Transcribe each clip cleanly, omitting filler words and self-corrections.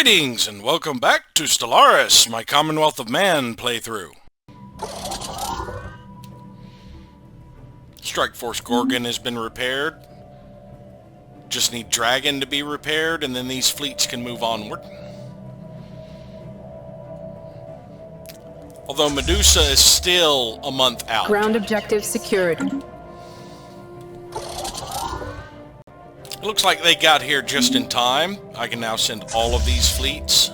Greetings and welcome back to Stellaris, my Commonwealth of Man playthrough. Strike Force Gorgon has been repaired. Just need Dragon to be repaired and then these fleets can move onward. Although Medusa is still a month out. Ground objective secured. It looks like they got here just in time. I can now send all of these fleets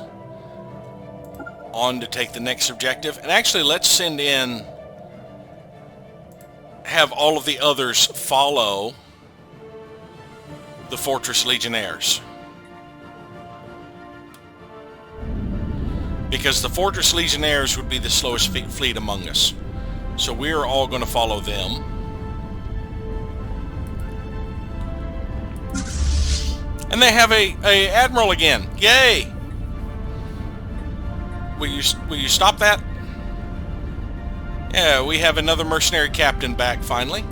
on to take the next objective. And actually, let's send in... have all of the others follow the Fortress Legionnaires. Because the Fortress Legionnaires would be the slowest fleet among us. So we're all going to follow them. And they have a admiral again. Yay! Will you stop that? Yeah, we have another mercenary captain back finally.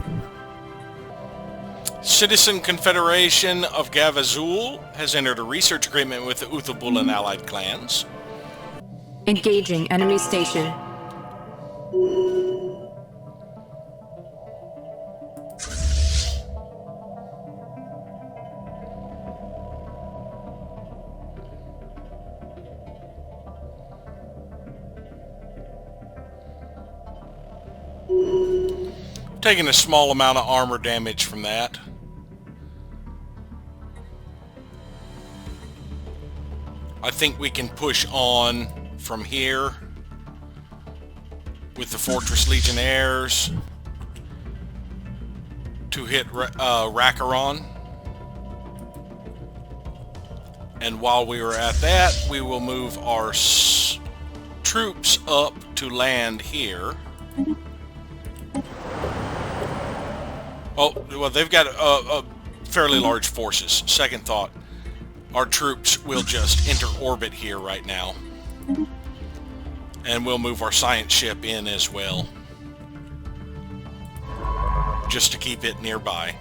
Citizen Confederation of Gavazul has entered a research agreement with the Uthubul and allied clans. Engaging enemy station. Taking a small amount of armor damage from that. I think we can push on from here with the Fortress Legionnaires to hit Rakaron. And while we are at that, we will move our troops up to land here. Oh, well, they've got fairly large forces. Second thought, our troops will just enter orbit here right now. And we'll move our science ship in as well. Just to keep it nearby.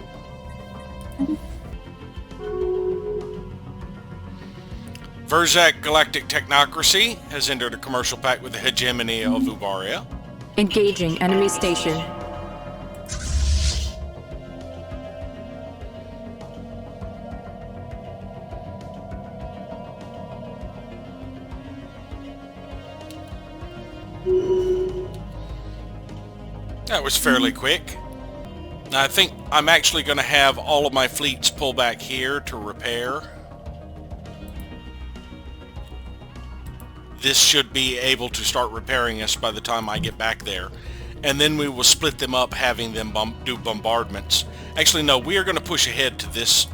Verzak Galactic Technocracy has entered a commercial pact with the hegemony of Ubaria. Engaging enemy station. That was fairly quick. Now I think I'm actually going to have all of my fleets pull back here to repair. This should be able to start repairing us by the time I get back there. And then we will split them up, having them do bombardments. Actually, no, we are going to push ahead to this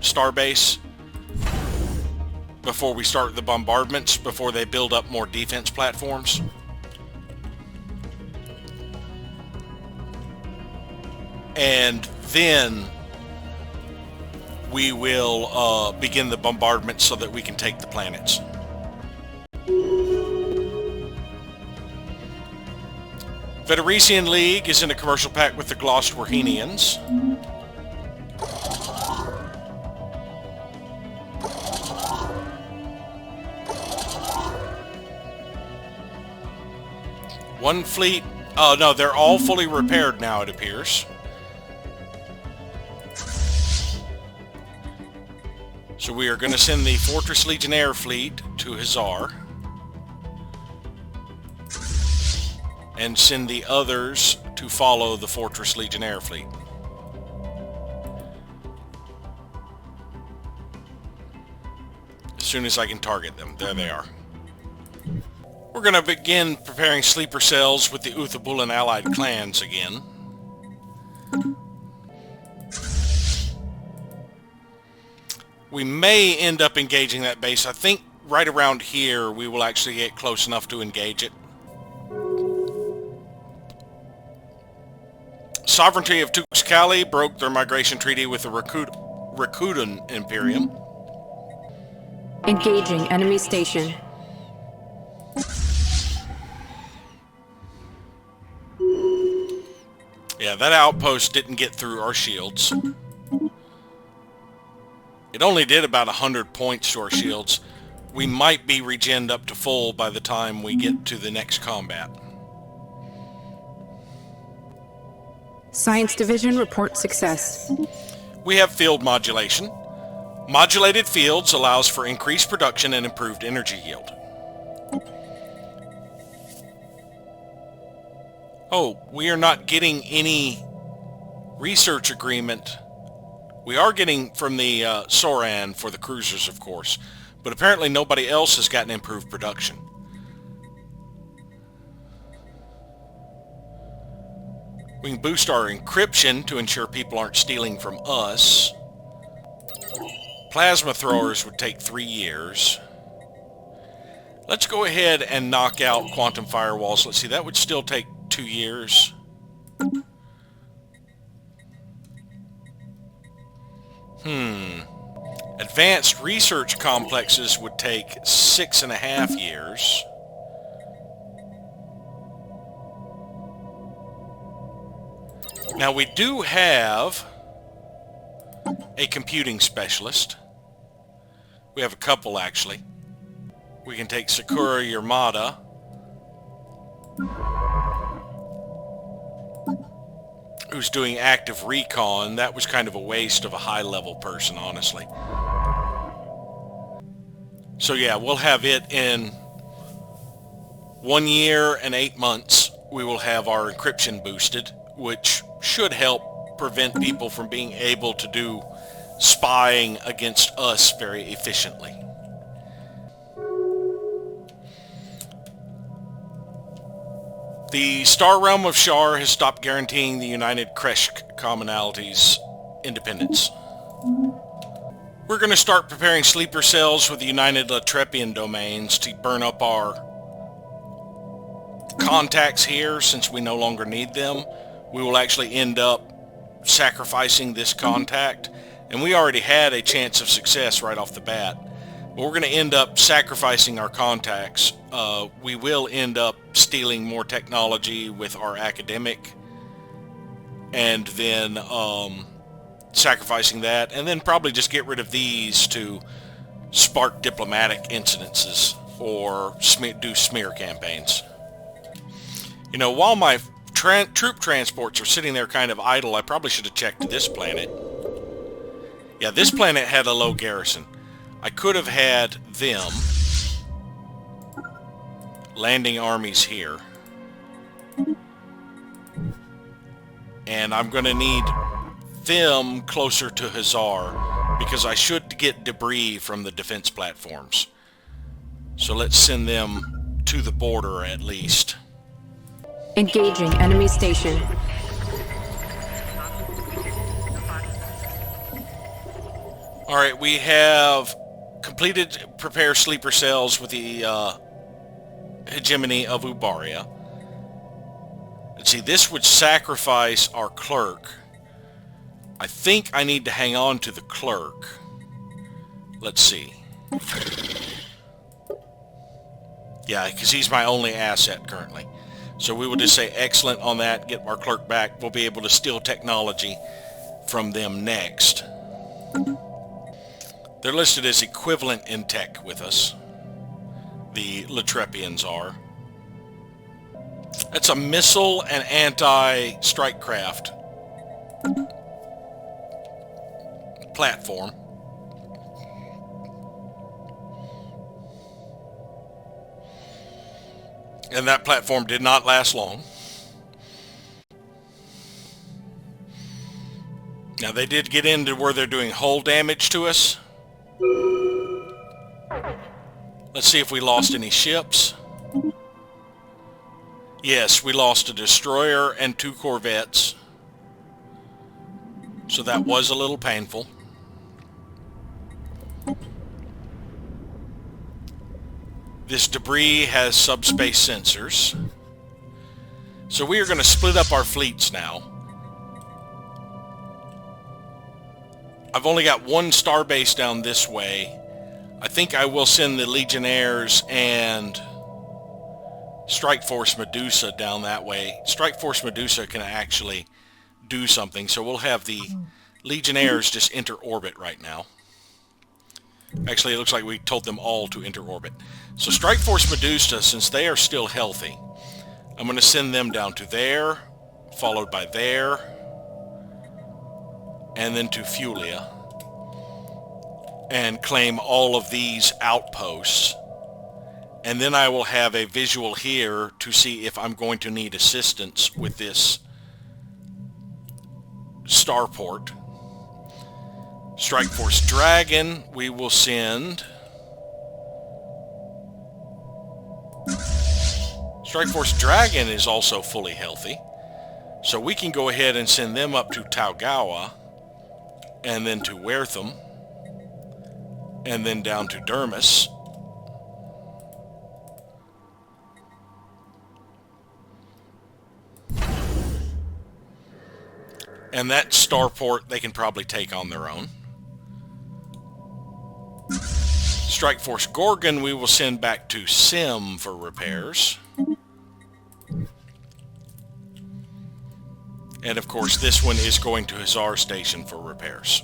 starbase before we start the bombardments, before they build up more defense platforms. And then we will begin the bombardment so that we can take the planets. Federician League is in a commercial pact with the Glostwarhenians. One fleet... Oh, no, they're all fully repaired now, it appears. So we are going to send the Fortress Legionnaire fleet to Hazar. And send the others to follow the Fortress Legionnaire fleet. As soon as I can target them. There they are. We're going to begin preparing sleeper cells with the Uthubul and allied clans again. We may end up engaging that base. I think right around here we will actually get close enough to engage it. Sovereignty of Tuxcali broke their migration treaty with the Rakudan Imperium. Engaging enemy station. Yeah, that outpost didn't get through our shields. It only did about 100 points to our shields. we might be regened up to full by the time we get to the next combat. Science Division report success. We have field modulation. Modulated fields allows for increased production and improved energy yield. Oh, we are not getting any research agreement. We are getting from the Soran for the cruisers, of course, but apparently nobody else has gotten improved production. We can boost our encryption to ensure people aren't stealing from us. Plasma throwers would take 3 years. Let's go ahead and knock out quantum firewalls. Let's see, that would still take 2 years. Advanced research complexes would take 6.5 years. Now we do have a computing specialist. We have a couple actually. We can take Sakura Yamada. Who's doing active recon. That was kind of a waste of a high-level person, honestly. So yeah, we'll have it in 1 year and 8 months. We will have our encryption boosted, which should help prevent people from being able to do spying against us very efficiently. The Star Realm of Shar has stopped guaranteeing the United Kresh Commonality's independence. We're going to start preparing sleeper cells with the United Latrepian domains to burn up our contacts here since we no longer need them. We will actually end up sacrificing this contact, and we already had a chance of success right off the bat. But we're going to end up sacrificing our contacts. We will end up stealing more technology with our academic, and then sacrificing that, and then probably just get rid of these to spark diplomatic incidences or do smear campaigns. You know, while my troop transports are sitting there kind of idle, I probably should have checked this planet. Yeah, this planet had a low garrison. I could have had them landing armies here. And I'm going to need them closer to Hazar because I should get debris from the defense platforms. So let's send them to the border at least. Engaging enemy station. Alright, we have completed prepare sleeper cells with the hegemony of Ubaria. Let's see, this would sacrifice our clerk. I think I need to hang on to the clerk. Let's see. Yeah, because he's my only asset currently. So we will just say excellent on that, get our clerk back. We'll be able to steal technology from them next. They're listed as equivalent in tech with us. The Latrepians are. That's a missile and anti-strike craft platform. And that platform did not last long. Now they did get into where they're doing hull damage to us. Let's see if we lost any ships. Yes, we lost a destroyer and 2 corvettes. So that was a little painful. This debris has subspace sensors. So we are going to split up our fleets now. I've only got 1 starbase down this way. I think I will send the Legionnaires and Strike Force Medusa down that way. Strike Force Medusa can actually do something, so we'll have the Legionnaires just enter orbit right now. Actually, it looks like we told them all to enter orbit. So Strike Force Medusa, since they are still healthy, I'm going to send them down to there, followed by there, and then to Fulia, and claim all of these outposts. And then I will have a visual here to see if I'm going to need assistance with this starport. Strike Force Dragon, we will send. Strike Force Dragon is also fully healthy. So we can go ahead and send them up to Taugawa, and then to Wertham, and then down to Dermis. And that starport they can probably take on their own. Strike Force Gorgon we will send back to Sim for repairs. And of course this one is going to Hazar Station for repairs.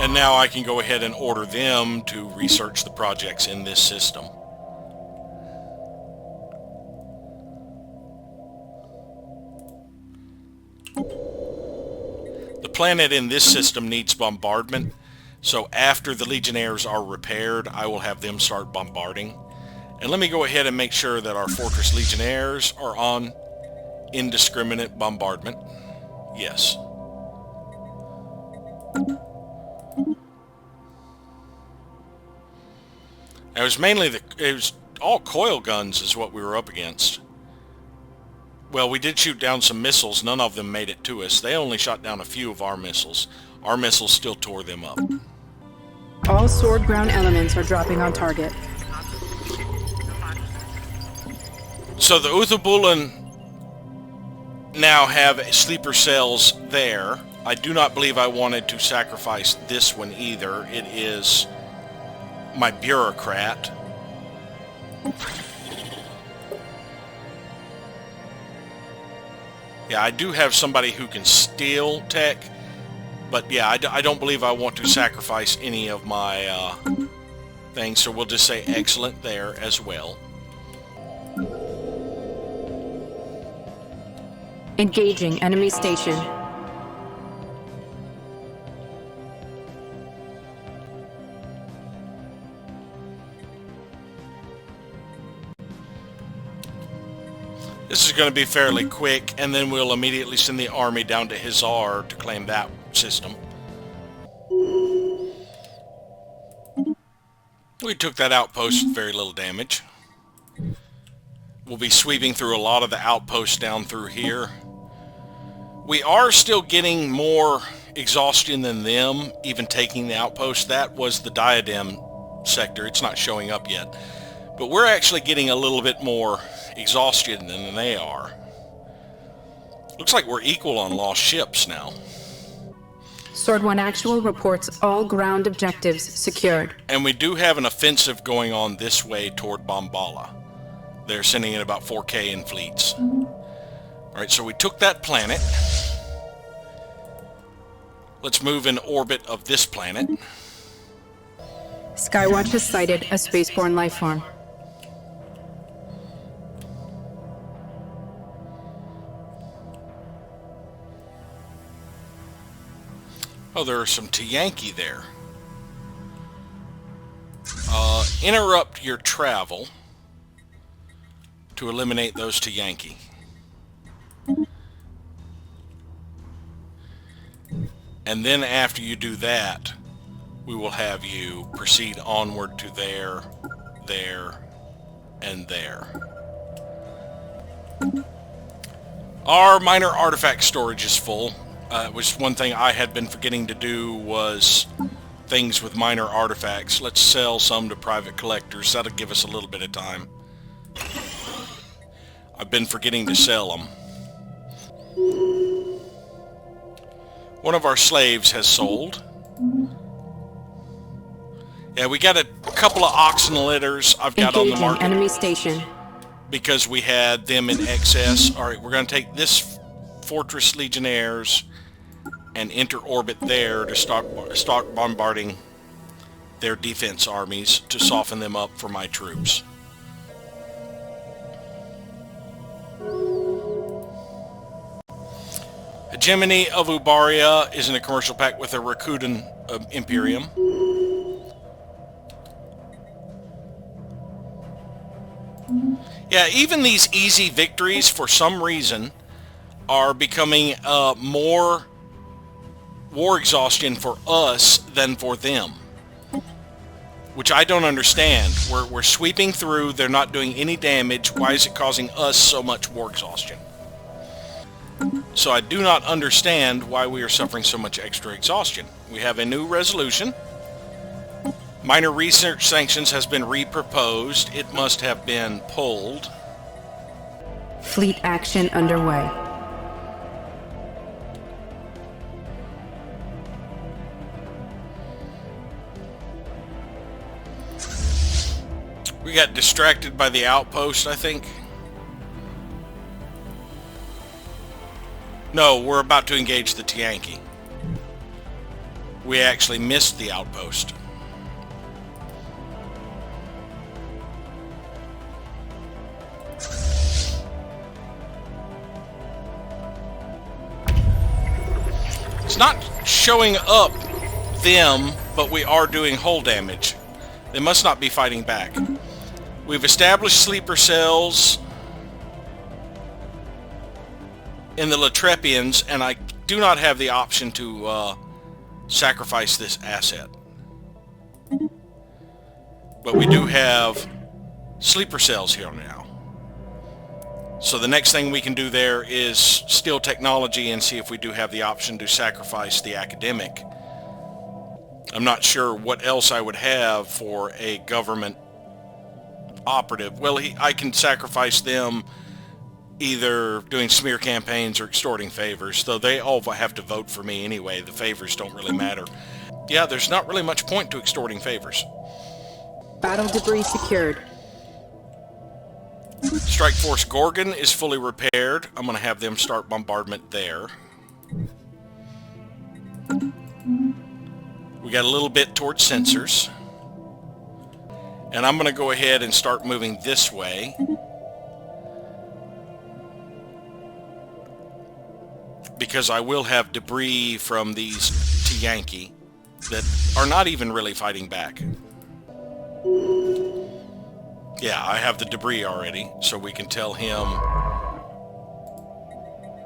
And now I can go ahead and order them to research the projects in this system. The planet in this system needs bombardment, so after the Legionnaires are repaired, I will have them start bombarding. And let me go ahead and make sure that our Fortress Legionnaires are on indiscriminate bombardment. Yes. It was mainly it was all coil guns is what we were up against. Well, we did shoot down some missiles. None of them made it to us. They only shot down a few of our missiles. Our missiles still tore them up. All sword ground elements are dropping on target. So the Uthabulan now have sleeper cells there. I do not believe I wanted to sacrifice this one either. It is my bureaucrat. Yeah, I do have somebody who can steal tech, but yeah, I don't believe I want to sacrifice any of my things, so we'll just say excellent there as well. Engaging enemy station. This is going to be fairly quick, and then we'll immediately send the army down to Hazar to claim that system. We took that outpost with very little damage. We'll be sweeping through a lot of the outposts down through here. We are still getting more exhaustion than them, even taking the outpost. That was the Diadem sector. It's not showing up yet. But we're actually getting a little bit more exhaustion than they are. Looks like we're equal on lost ships now. Sword 1 Actual reports all ground objectives secured. And we do have an offensive going on this way toward Bombala. They're sending in about 4K in fleets. Alright, so we took that planet. Let's move in orbit of this planet. Skywatch has sighted a spaceborne lifeform. Oh, there are some T'Yanki there. Interrupt your travel to eliminate those T'Yanki. And then after you do that, we will have you proceed onward to there, there, and there. Our minor artifact storage is full. Which one thing I had been forgetting to do was things with minor artifacts. Let's sell some to private collectors. That'll give us a little bit of time. I've been forgetting to sell them. One of our slaves has sold. Yeah, we got a couple of oxen litters I've got on the market. Enemy station. Because we had them in excess. Alright, we're going to take this Fortress Legionnaires and enter orbit there to start bombarding their defense armies to soften them up for my troops. Hegemony of Ubaria is in a commercial pact with the Rakuten Imperium. Yeah, even these easy victories, for some reason, are becoming more war exhaustion for us than for them. Which I don't understand. We're sweeping through, they're not doing any damage. Why is it causing us so much war exhaustion? So I do not understand why we are suffering so much extra exhaustion. We have a new resolution. Minor research sanctions has been re-proposed. It must have been pulled. Fleet action underway. We got distracted by the outpost, I think. No, we're about to engage the Tianki. We actually missed the outpost. It's not showing up them, but we are doing hull damage. They must not be fighting back. We've established sleeper cells in the Latrepians, and I do not have the option to sacrifice this asset. But we do have sleeper cells here now. So the next thing we can do there is steal technology and see if we do have the option to sacrifice the academic. I'm not sure what else I would have for a government operative. Well, I can sacrifice them either doing smear campaigns or extorting favors, though they all have to vote for me anyway. The favors don't really matter. Yeah, there's not really much point to extorting favors. Battle debris secured. Strike Force Gorgon is fully repaired. I'm going to have them start bombardment there. We got a little bit towards sensors. And I'm going to go ahead and start moving this way. Because I will have debris from these Tianki that are not even really fighting back. Yeah, I have the debris already, so we can tell him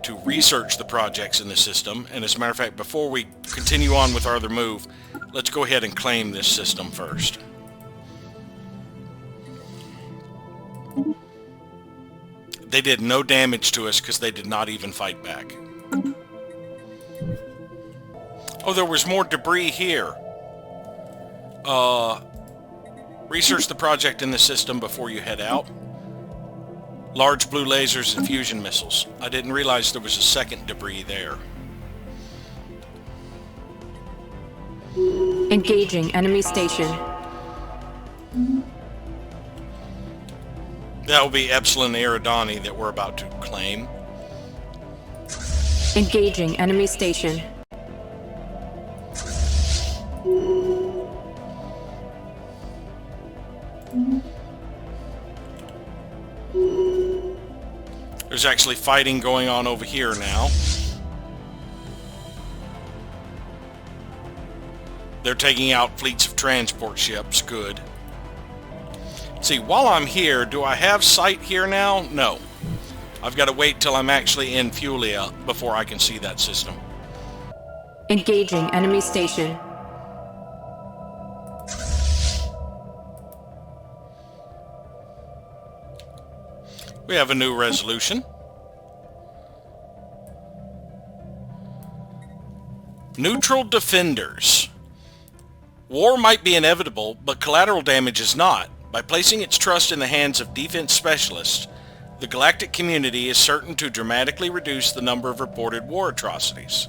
to research the projects in the system. And as a matter of fact, before we continue on with our other move, let's go ahead and claim this system first. They did no damage to us because they did not even fight back. Oh, there was more debris here. Research the project in the system before you head out. Large blue lasers and fusion missiles. I didn't realize there was a second debris there. Engaging enemy station. That will be Epsilon Eridani that we're about to claim. Engaging enemy station. There's actually fighting going on over here now. They're taking out fleets of transport ships. Good. See, while I'm here, do I have sight here now? No. I've got to wait till I'm actually in Fulia before I can see that system. Engaging enemy station. We have a new resolution. Neutral defenders. War might be inevitable, but collateral damage is not. By placing its trust in the hands of defense specialists, the galactic community is certain to dramatically reduce the number of reported war atrocities.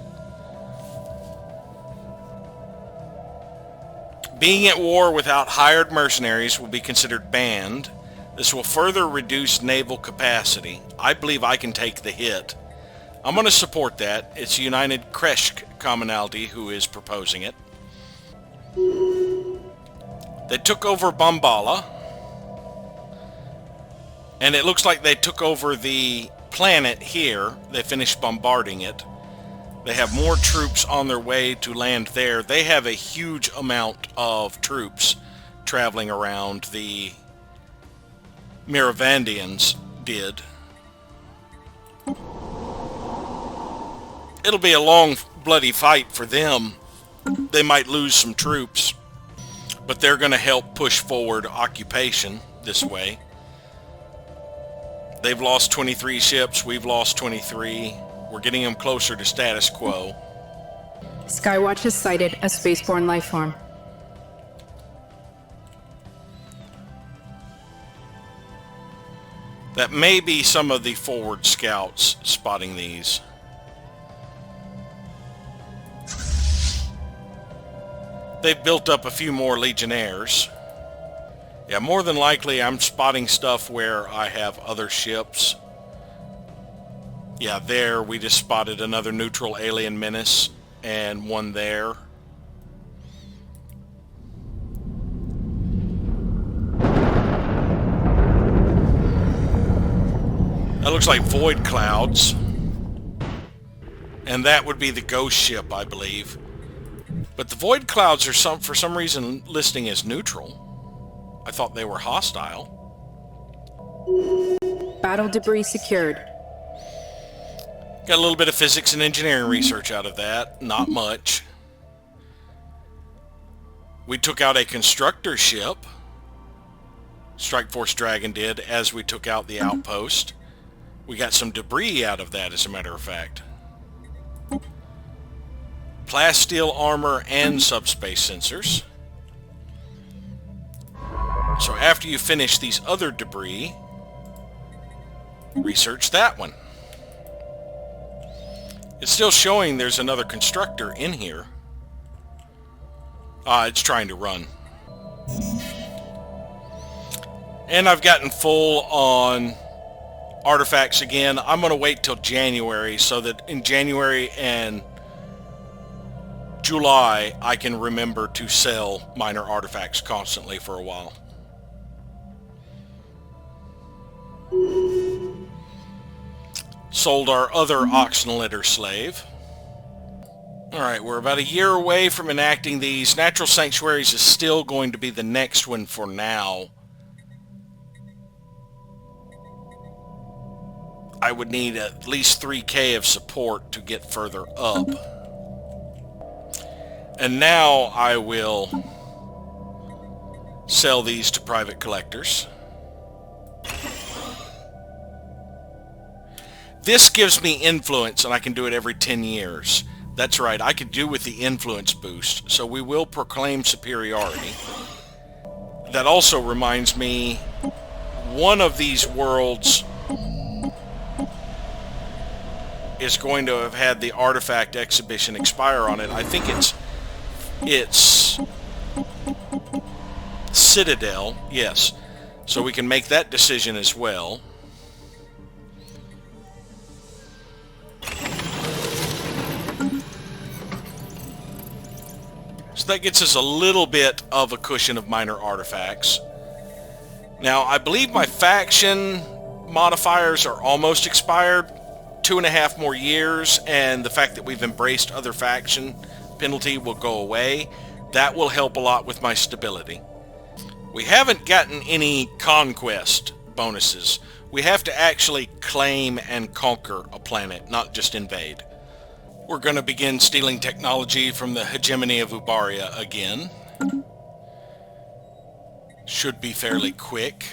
Being at war without hired mercenaries will be considered banned. This will further reduce naval capacity. I believe I can take the hit. I'm going to support that. It's United Kresh commonality who is proposing it. They took over Bombala, and it looks like they took over the planet here. They finished bombarding it. They have more troops on their way to land there. They have a huge amount of troops traveling around. The Miravandians did. It'll be a long, bloody fight for them. They might lose some troops, but they're going to help push forward occupation this way. They've lost 23 ships. We've lost 23. We're getting them closer to status quo. Skywatch has sighted a spaceborne life form. That may be some of the forward scouts spotting these. They've built up a few more Legionnaires. Yeah, more than likely I'm spotting stuff where I have other ships. Yeah, there we just spotted another neutral alien menace and one there. That looks like void clouds. And that would be the ghost ship, I believe. But the void clouds are for some reason listing as neutral. I thought they were hostile. Battle debris secured. Got a little bit of physics and engineering research out of that. Not much. We took out a constructor ship. Strike Force Dragon did, as we took out the outpost. We got some debris out of that, as a matter of fact. Plasteel armor and subspace sensors. So after you finish these other debris, research that one. It's still showing there's another constructor in here. It's trying to run. And I've gotten full on artifacts again. I'm going to wait till January so that in January and July I can remember to sell minor artifacts constantly for a while. Sold our other oxen litter slave. Alright, we're about a year away from enacting these. Natural Sanctuaries is still going to be the next one for now. I would need at least 3K of support to get further up. And now I will sell these to private collectors. This gives me influence, and I can do it every 10 years. That's right, I could do with the influence boost, so we will proclaim superiority. That also reminds me, one of these worlds is going to have had the artifact exhibition expire on it. I think it's Citadel, yes. So we can make that decision as well. So that gets us a little bit of a cushion of minor artifacts. Now, I believe my faction modifiers are almost expired. 2.5 more years, and the fact that we've embraced other faction penalty will go away. That will help a lot with my stability. We haven't gotten any conquest bonuses. We have to actually claim and conquer a planet, not just invade. We're going to begin stealing technology from the hegemony of Ubaria again. Should be fairly quick,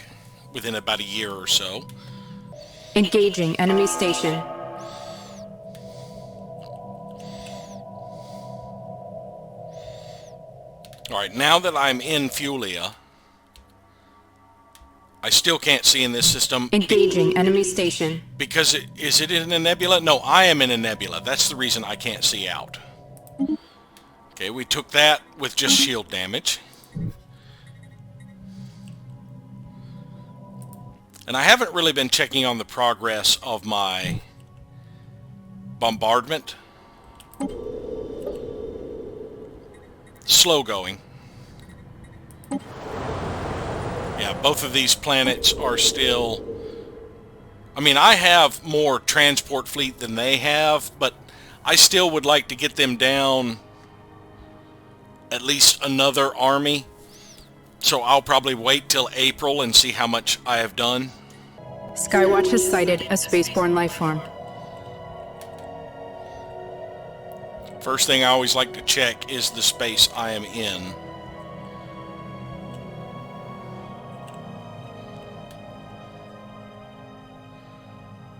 within about a year or so. Engaging enemy station. Alright, now that I'm in Fulia, I still can't see in this system. Engaging enemy station. Because is it in a nebula? No, I am in a nebula. That's the reason I can't see out. Okay, we took that with just shield damage. And I haven't really been checking on the progress of my bombardment. slow going. Yeah, both of these planets are still... I mean, I have more transport fleet than they have, but I still would like to get them down at least another army. So I'll probably wait till April and see how much I have done. Skywatch has sighted a spaceborne life form. First thing I always like to check is the space I am in.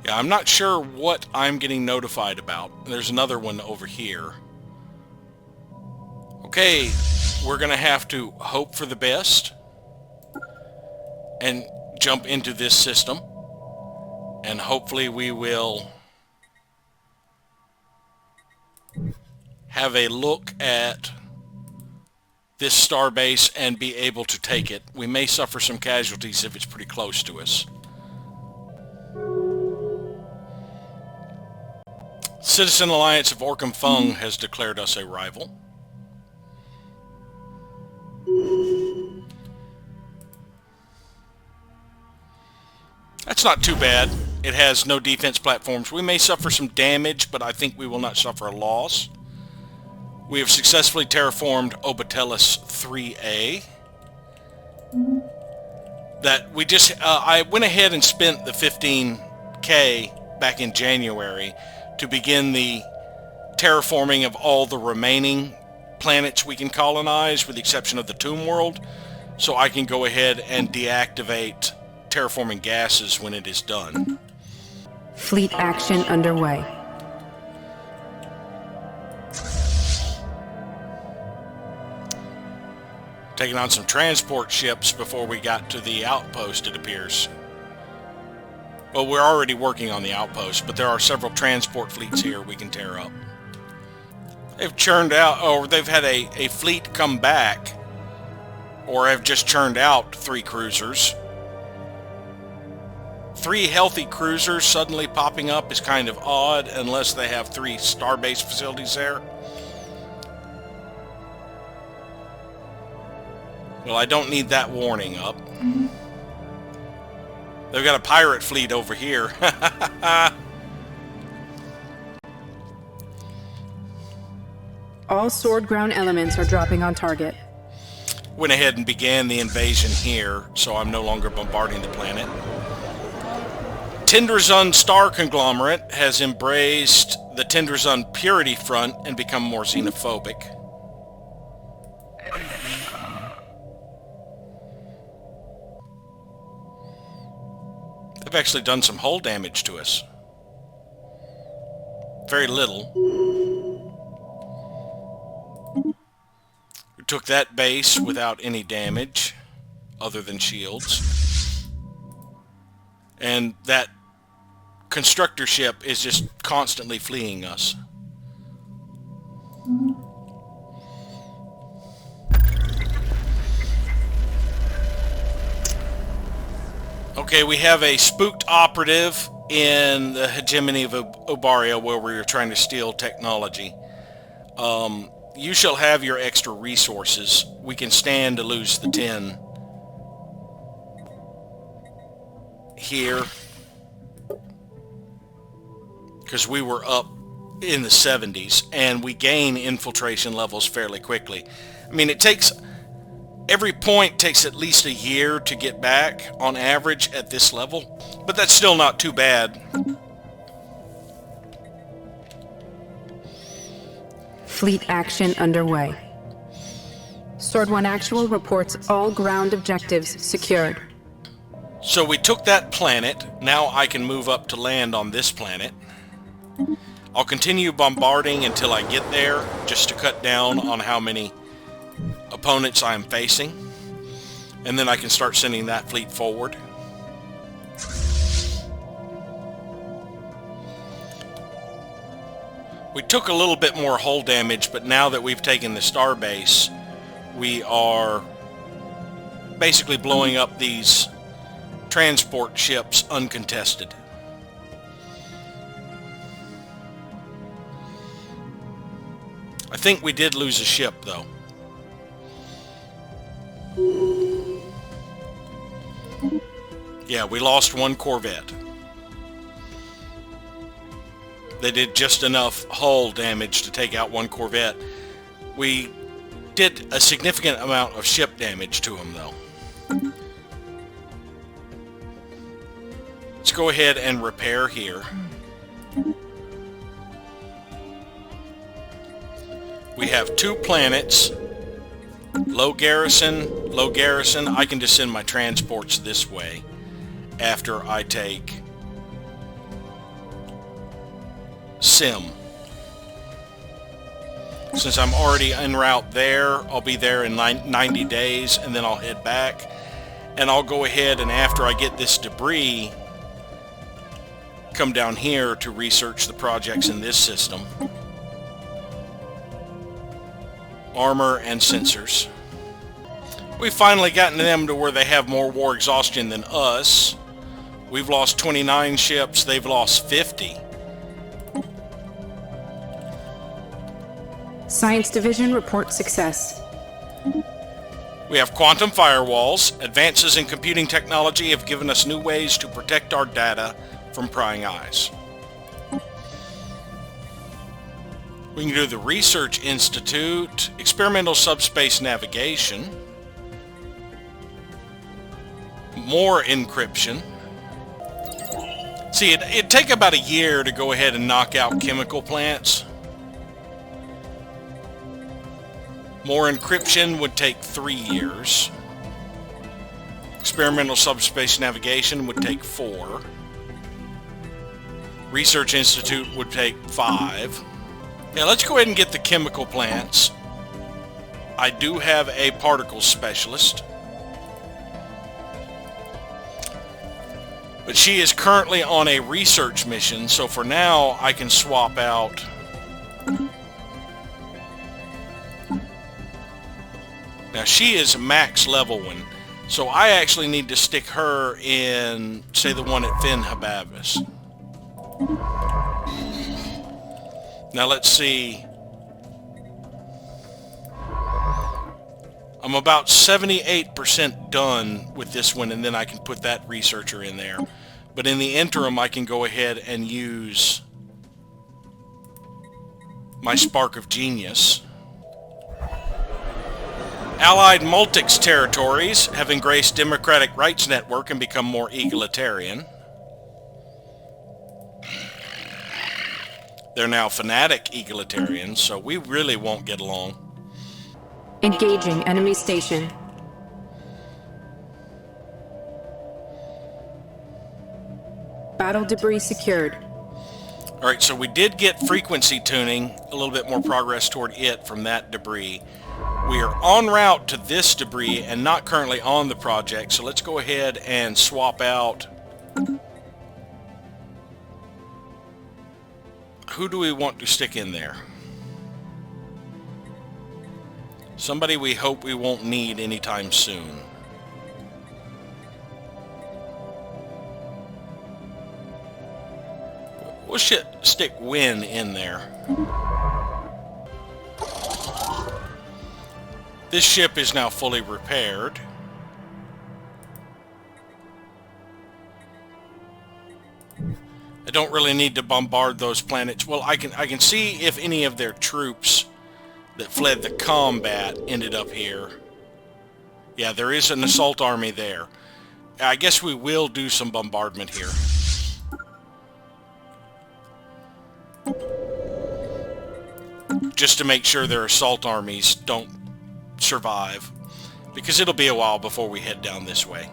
Yeah, I'm not sure what I'm getting notified about. There's another one over here. Okay, we're going to have to hope for the best and jump into this system. And hopefully we will have a look at this starbase and be able to take it. We may suffer some casualties if it's pretty close to us. Citizen Alliance of Orcam Fung has declared us a rival. That's not too bad. It has no defense platforms. We may suffer some damage, but I think we will not suffer a loss. We have successfully terraformed Obatelis 3A. That we just, I went ahead and spent the 15K back in January to begin the terraforming of all the remaining planets we can colonize, with the exception of the Tomb World, so I can go ahead and deactivate terraforming gases when it is done. Fleet action underway. Taking on some transport ships before we got to the outpost, it appears. Well, we're already working on the outpost, but there are several transport fleets here we can tear up. They've churned out, or they've had a fleet come back, or have just churned out 3 cruisers. 3 healthy cruisers suddenly popping up is kind of odd, unless they have 3 starbase facilities there. Well, I don't need that warning up. They've got a pirate fleet over here. All sword ground elements are dropping on target. Went ahead and began the invasion here, so I'm no longer bombarding the planet. Tendrazun Star Conglomerate has embraced the Tendrazun Purity Front and become more xenophobic. They've actually done some hull damage to us. Very little. We took that base without any damage, other than shields. And that constructor ship is just constantly fleeing us. Okay, we have a spooked operative in the hegemony of Obaria where we are trying to steal technology. You shall have your extra resources. We can stand to lose the 10 here, because we were up in the 70s, and we gain infiltration levels fairly quickly. I mean, it takes... Every point takes at least a year to get back, on average, at this level. But that's still not too bad. Fleet action underway. Sword 1 Actual reports all ground objectives secured. So we took that planet. Now I can move up to land on this planet. I'll continue bombarding until I get there, just to cut down on how many opponents I am facing, and then I can start sending that fleet forward. We took a little bit more hull damage, but now that we've taken the starbase, we are basically blowing up these transport ships uncontested. I think we did lose a ship, though. Yeah, we lost one corvette. They did just enough hull damage to take out one corvette. We did a significant amount of ship damage to them, though. Let's go ahead and repair here. We have 2 planets. Low garrison, low garrison. I can just send my transports this way after I take Sim. Since I'm already en route there, I'll be there in 90 days, and then I'll head back. And I'll go ahead and after I get this debris, come down here to research the projects in this system. Armor and sensors. We've finally gotten them to where they have more war exhaustion than us. We've lost 29 ships, they've lost 50. Science Division reports success. We have quantum firewalls. Advances in computing technology have given us new ways to protect our data from prying eyes. We can do the Research Institute, experimental subspace navigation, more encryption. See, it'd take about a year to go ahead and knock out chemical plants. More encryption would take 3 years. Experimental subspace navigation would take 4. Research Institute would take 5. Yeah, let's go ahead and get the chemical plants. I do have a particle specialist. But she is currently on a research mission, so for now I can swap out now she is max level one, so I actually need to stick her in, say, the one at Finn Hababis. Now let's see. I'm about 78% done with this one, and then I can put that researcher in there. But in the interim, I can go ahead and use my Spark of Genius. Allied Multics territories have embraced democratic rights network and become more egalitarian. They're now fanatic egalitarians, so we really won't get along. Engaging enemy station. Battle debris secured. Alright, so we did get frequency tuning, a little bit more progress toward it from that debris. We are en route to this debris and not currently on the project, so let's go ahead and swap out. Who do we want to stick in there? Somebody we hope we won't need anytime soon. We'll stick Win in there. This ship is now fully repaired. I don't really need to bombard those planets. Well, I can see if any of their troops that fled the combat ended up here. Yeah, there is an assault army there. I guess we will do some bombardment here. Just to make sure their assault armies don't survive. Because it'll be a while before we head down this way.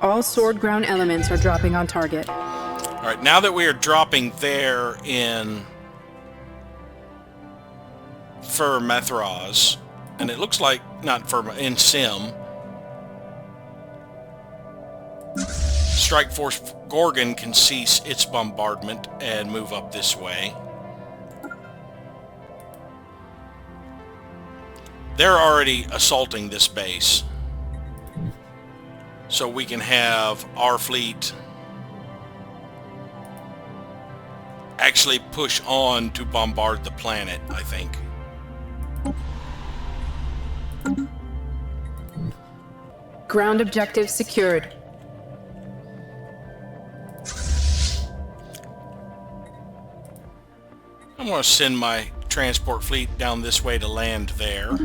All sword ground elements are dropping on target. Alright, now that we are dropping there in Fur Methraz, and it looks like, not Fur, in Sim, Strike Force Gorgon can cease its bombardment and move up this way. They're already assaulting this base. So we can have our fleet actually push on to bombard the planet, I think. Ground objective secured. I'm going to send my transport fleet down this way to land there.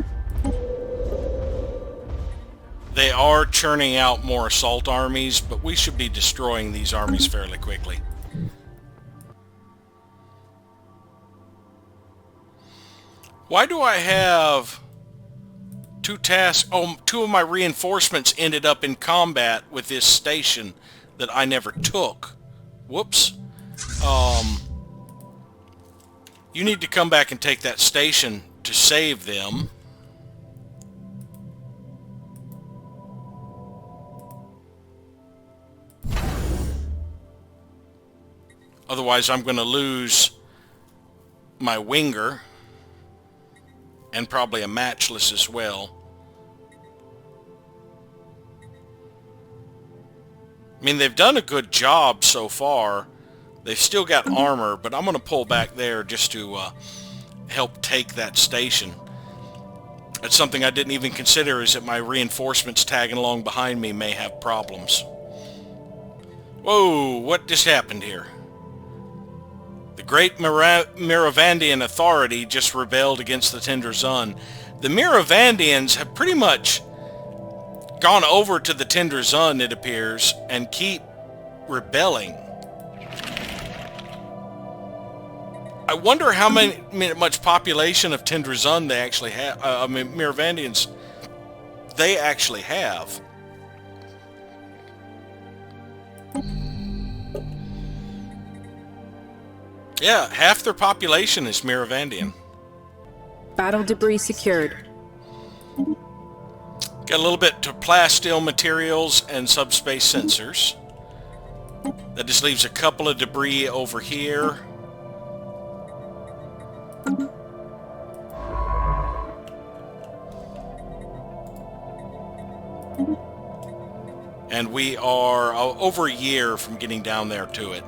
They are churning out more assault armies, but we should be destroying these armies fairly quickly. Why do I have two tasks? Oh, two of my reinforcements ended up in combat with this station that I never took. Whoops. You need to come back and take that station to save them. Otherwise, I'm going to lose my winger. And probably a matchless as well. I mean, they've done a good job so far. They've still got armor, but I'm going to pull back there just to help take that station. That's something I didn't even consider, is that my reinforcements tagging along behind me may have problems. Whoa, what just happened here? The Great Miravandian Authority just rebelled against the Tender Zun. The Miravandians have pretty much gone over to the Tender Zun, it appears, and keep rebelling. I wonder how much population of Tender Zun they actually have. Miravandians they actually have. Yeah, half their population is Miravandian. Battle debris secured. Got a little bit to plasteel materials and subspace sensors. That just leaves a couple of debris over here. And we are over a year from getting down there to it.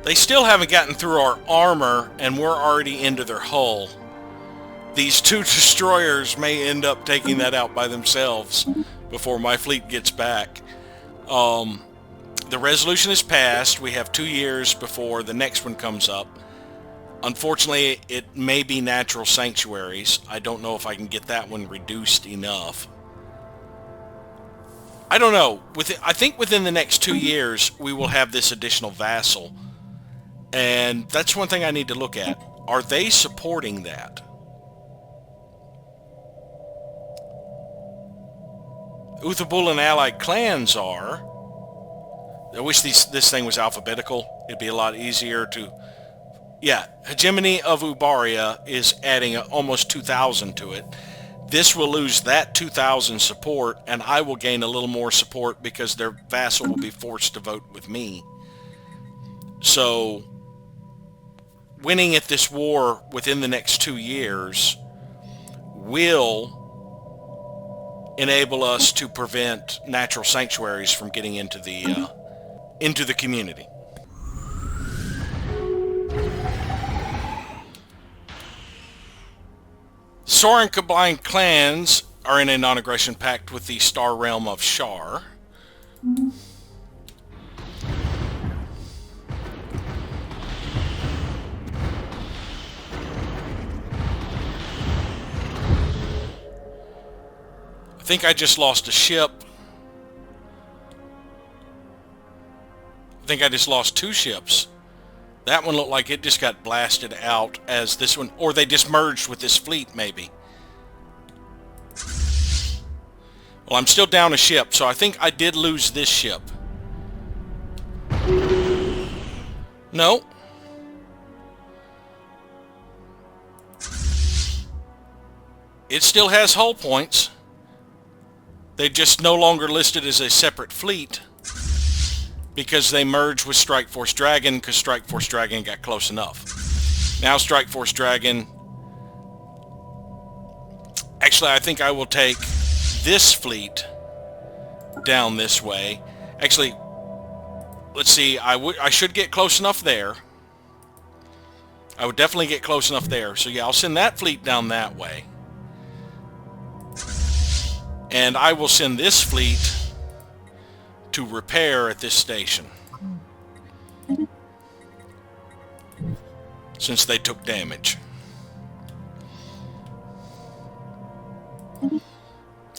They still haven't gotten through our armor, and we're already into their hull. These two destroyers may end up taking that out by themselves before my fleet gets back. The resolution is passed. We have 2 years before the next one comes up. Unfortunately, it may be natural sanctuaries. I don't know if I can get that one reduced enough. I don't know. I think within the next 2 years, we will have this additional vassal. And that's one thing I need to look at. Are they supporting that? Uthabul and allied clans are. I wish this thing was alphabetical. It'd be a lot easier to... Yeah, Hegemony of Ubaria is adding almost 2,000 to it. This will lose that 2,000 support, and I will gain a little more support because their vassal will be forced to vote with me. So... winning at this war within the next 2 years will enable us to prevent natural sanctuaries from getting into the community. Soren combined clans are in a non-aggression pact with the Star Realm of Shar. I think I just lost a ship. I think I just lost 2 ships. That one looked like it just got blasted out as this one, or they just merged with this fleet maybe. Well, I'm still down a ship, so I think I did lose this ship. No. It still has hull points. They just no longer listed as a separate fleet because they merged with Strike Force Dragon because Strike Force Dragon got close enough. Now Strike Force Dragon... Actually, I think I will take this fleet down this way. Actually, let's see. I should get close enough there. I would definitely get close enough there. So yeah, I'll send that fleet down that way. And I will send this fleet to repair at this station, since they took damage.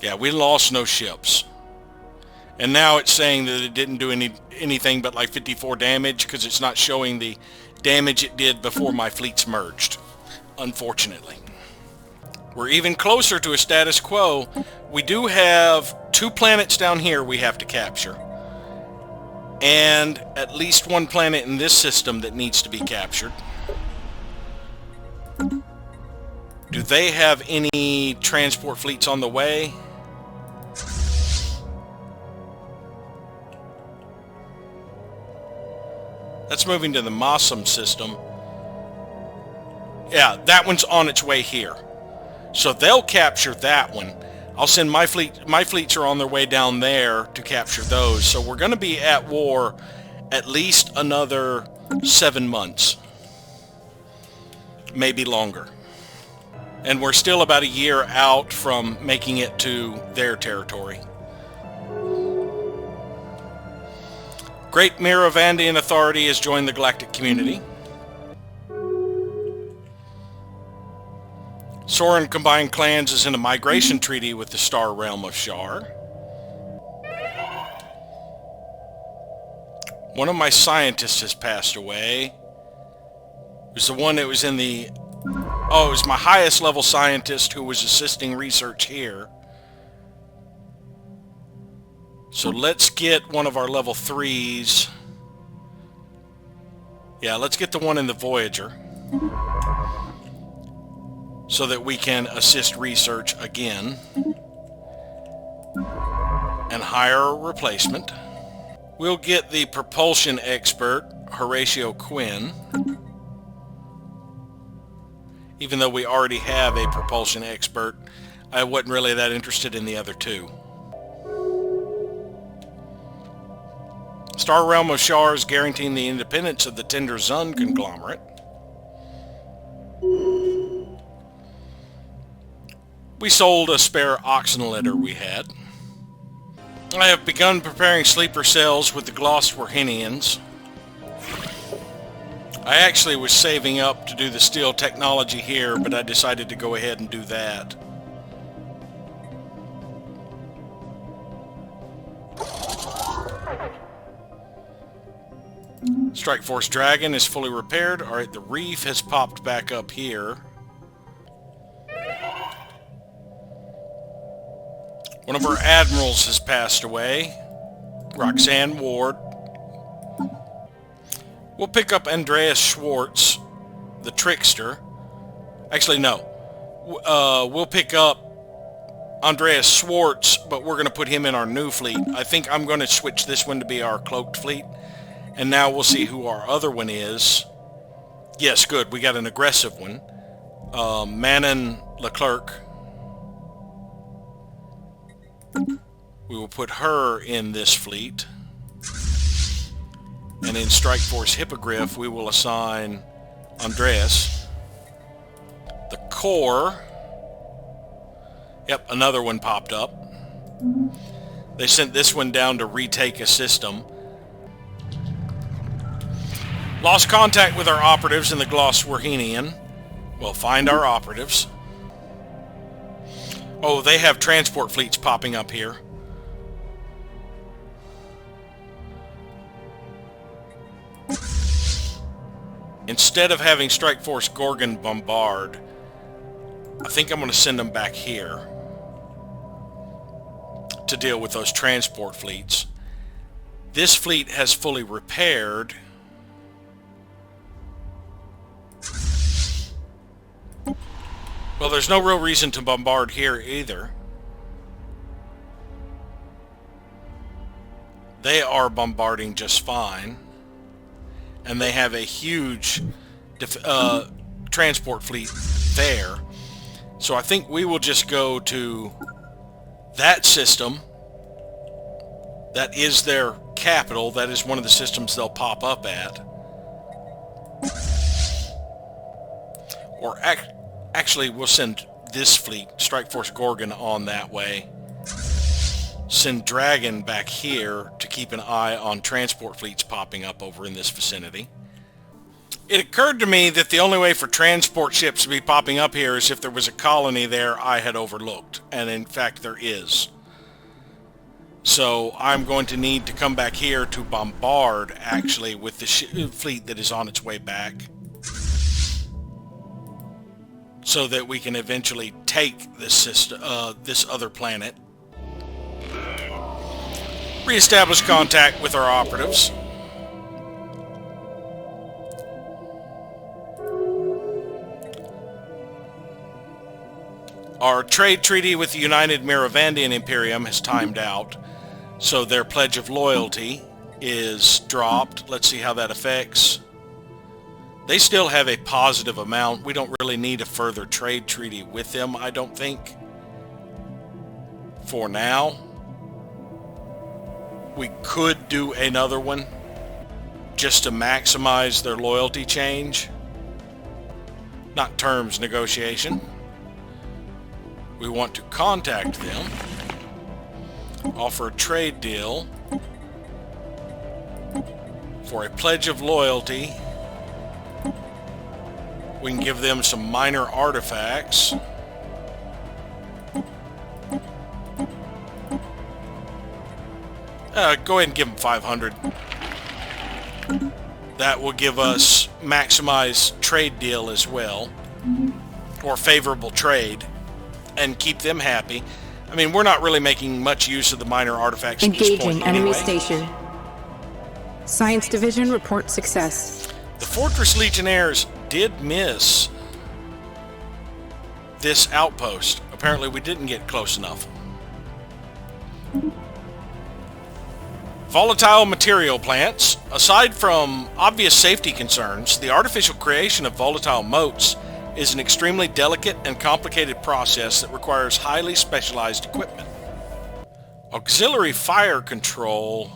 Yeah, we lost no ships. And now it's saying that it didn't do anything but like 54 damage because it's not showing the damage it did before my fleets merged, unfortunately. We're even closer to a status quo. We do have 2 planets down here we have to capture, and at least 1 planet in this system that needs to be captured. Do they have any transport fleets on the way? That's moving to the Mossum system. Yeah, that one's on its way here. So they'll capture that one. I'll send my fleet. My fleets are on their way down there to capture those. So we're going to be at war at least another 7 months. Maybe longer. And we're still about a year out from making it to their territory. Great Miravandian Authority has joined the galactic community. Soren Combined Clans is in a migration treaty with the Star Realm of Shar. One of my scientists has passed away. It was the one that was in the... Oh, it was my highest level scientist who was assisting research here. So let's get one of our level 3s. Yeah, let's get the one in the Voyager, so that we can assist research again and hire a replacement. We'll get the propulsion expert, Horatio Quinn, even though we already have a propulsion expert. I wasn't really that interested in the other 2. Star Realm of Shar is guaranteeing the independence of the Tender Zun conglomerate. We sold a spare oxen litter we had. I have begun preparing sleeper cells with the Glossworhinians. I actually was saving up to do the steel technology here, but I decided to go ahead and do that. Strike Force Dragon is fully repaired. Alright, the reef has popped back up here. One of our admirals has passed away. Roxanne Ward. We'll pick up Andreas Schwartz, the Trickster. Actually, no. We'll pick up Andreas Schwartz, but we're going to put him in our new fleet. I think I'm going to switch this one to be our cloaked fleet. And now we'll see who our other one is. Yes, good. We got an aggressive one. Manon Leclerc. We will put her in this fleet. And in Strike Force Hippogriff, we will assign Andreas. The Core. Yep, another one popped up. They sent this one down to retake a system. Lost contact with our operatives in the Glossworhinian. We'll find our operatives. Oh, they have transport fleets popping up here. Instead of having Strike Force Gorgon bombard, I think I'm going to send them back here to deal with those transport fleets. This fleet has fully repaired. Well, there's no real reason to bombard here either. They are bombarding just fine. And they have a huge transport fleet there. So I think we will just go to that system. That is their capital. That is one of the systems they'll pop up at. Or actually, we'll send this fleet, Strike Force Gorgon, on that way. Send Dragon back here to keep an eye on transport fleets popping up over in this vicinity. It occurred to me that the only way for transport ships to be popping up here is if there was a colony there I had overlooked. And in fact, there is. So I'm going to need to come back here to bombard, actually, with the fleet that is on its way back, so that we can eventually take this system, this other planet. Reestablish contact with our operatives. Our trade treaty with the United Miravandian Imperium has timed out, so their pledge of loyalty is dropped. Let's see how that affects. They still have a positive amount. We don't really need a further trade treaty with them, I don't think. For now. We could do another one just to maximize their loyalty change. Not terms negotiation. We want to contact them. Offer a trade deal for a pledge of loyalty. We can give them some minor artifacts. Go ahead and give them 500. That will give us maximized trade deal as well, or favorable trade, and keep them happy. I mean, we're not really making much use of the minor artifacts at this point Engaging enemy anyway. station. Science Division report success. The Fortress Legionnaires did miss this outpost. Apparently we didn't get close enough. Volatile material plants. Aside from obvious safety concerns, the artificial creation of volatile motes is an extremely delicate and complicated process that requires highly specialized equipment. Auxiliary fire control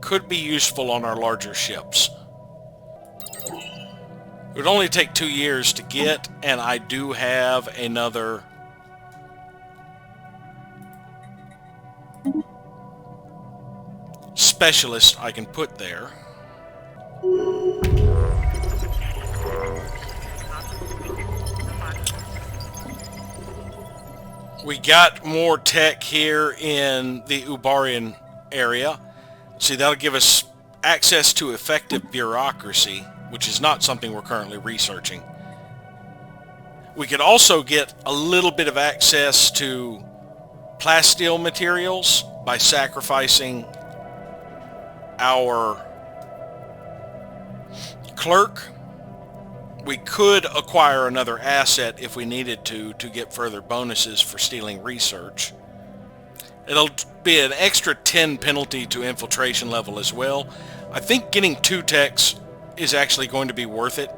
could be useful on our larger ships. It would only take 2 years to get, and I do have another specialist I can put there. We got more tech here in the Ubarian area. See, that'll give us access to effective bureaucracy, which is not something we're currently researching. We could also get a little bit of access to plasteel materials by sacrificing our clerk. We could acquire another asset if we needed to get further bonuses for stealing research. It'll be an extra 10 penalty to infiltration level as well. I think getting 2 techs is actually going to be worth it.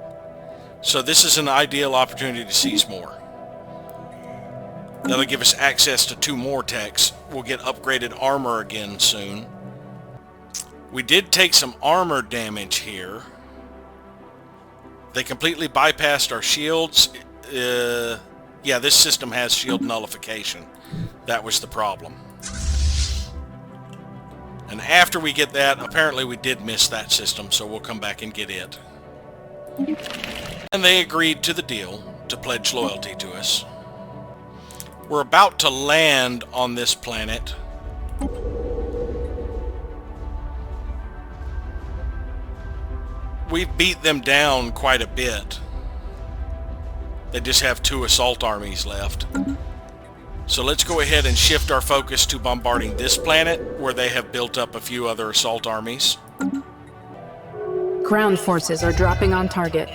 So this is an ideal opportunity to seize more. That'll give us access to 2 more techs. We'll get upgraded armor again soon. We did take some armor damage here. They completely bypassed our shields. Yeah, this system has shield nullification. That was the problem. And after we get that, apparently we did miss that system, so we'll come back and get it. And they agreed to the deal to pledge loyalty to us. We're about to land on this planet. We've beat them down quite a bit. They just have 2 assault armies left. So let's go ahead and shift our focus to bombarding this planet, where they have built up a few other assault armies. Ground forces are dropping on target.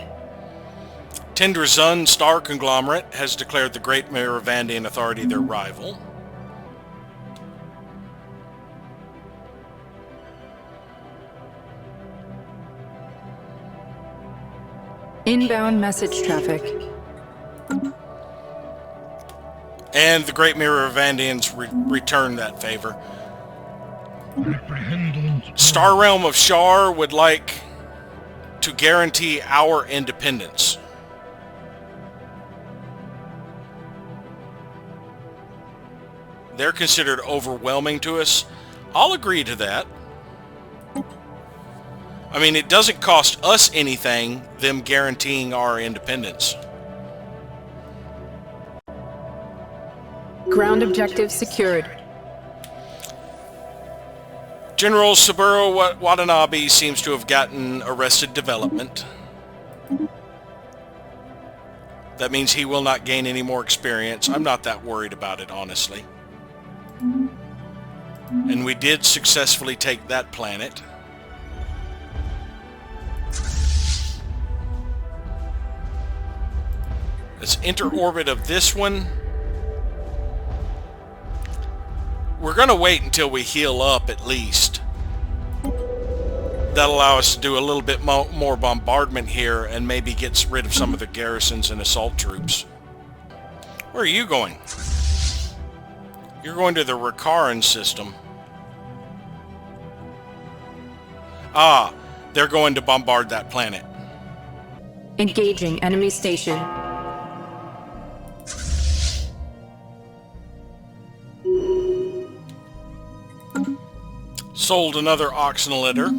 Tendrazun Star Conglomerate has declared the Great Miravandian Authority their rival. Inbound message traffic. And the Great Miravandians return that favor. Star Realm of Shar would like to guarantee our independence. They're considered overwhelming to us. I'll agree to that. I mean, it doesn't cost us anything, them guaranteeing our independence. Ground objective secured. General Saburo Watanabe seems to have gotten Arrested Development. That means he will not gain any more experience. I'm not that worried about it, honestly. And we did successfully take that planet. Let's enter orbit of this one. We're going to wait until we heal up at least. That'll allow us to do a little bit more bombardment here and maybe get rid of some of the garrisons and assault troops. Where are you going? You're going to the Rakaran system. Ah, they're going to bombard that planet. Engaging enemy station. Sold another oxen litter.